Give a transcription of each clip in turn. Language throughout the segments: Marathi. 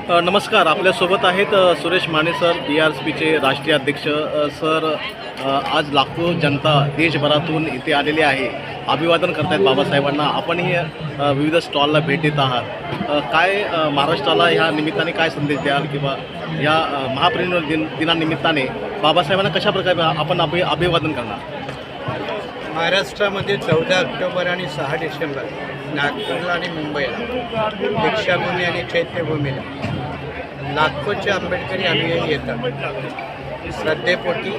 नमस्कार. आपल्यासोबत आहेत सुरेश माने सर, BRSPचे राष्ट्रीय अध्यक्ष. सर, आज लाखो जनता देशभरातून इथे आलेली आहे, अभिवादन करत आहेत बाबासाहेबांना. आपणही विविध स्टॉलला भेट देत आहात. काय महाराष्ट्राला ह्या निमित्ताने काय संदेश द्याल किंवा या महापरिनिर्वाण दिनानिमित्ताने बाबासाहेबांना कशाप्रकारे आपण अभिवादन करणार? महाराष्ट्रामध्ये 14 ऑक्टोबर आणि 6 डिसेंबर नागपूरला आणि मुंबईला दीक्षाभूमी आणि चैत्यभूमीला लाखोचे आंबेडकरी अनुयायी येतात श्रद्धेपोटी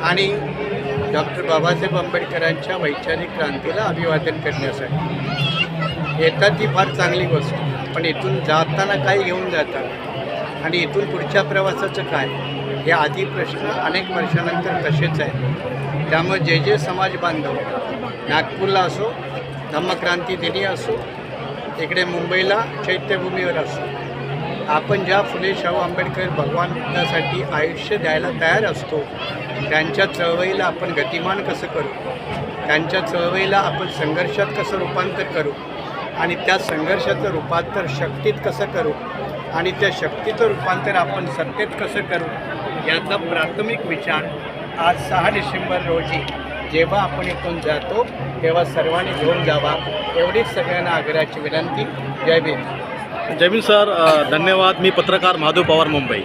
आणि डॉक्टर बाबासाहेब आंबेडकरांच्या वैचारिक क्रांतीला अभिवादन करण्यासाठी येतात. ही फार चांगली गोष्ट, पण इथून जाताना काय घेऊन जातात आणि इथून पुढच्या प्रवासाचं काय, हे आधी प्रश्न अनेक वर्षानंतर तसेच आहे. त्यामुळे जे समाज बांधव नागपूरला असो, धम्मक्रांती दिनी असो, इकडे मुंबईला चैत्यभूमीवर असो, आपण ज्या फुले शाहू आंबेडकर भगवान बुद्धासाठी आयुष्य द्यायला तयार असतो, त्यांच्या चळवळीला आपण गतिमान कसं करू, त्यांच्या चळवळीला आपण संघर्षात कसं रूपांतर करू आणि त्या संघर्षाचं रूपांतर शक्तीत कसं करू आणि त्या शक्तीचं रूपांतर आपण सत्तेत कसं करू, याचा प्राथमिक विचार आज 6 डिसेंबर रोजी जेव्हा आपण इथून जातो तेव्हा सर्वांनी घेऊन जावा, एवढीच सगळ्यांना आग्रहाची विनंती. जय भीम. जय भीम सर. धन्यवाद. मी पत्रकार महादेव पवार, मुंबई.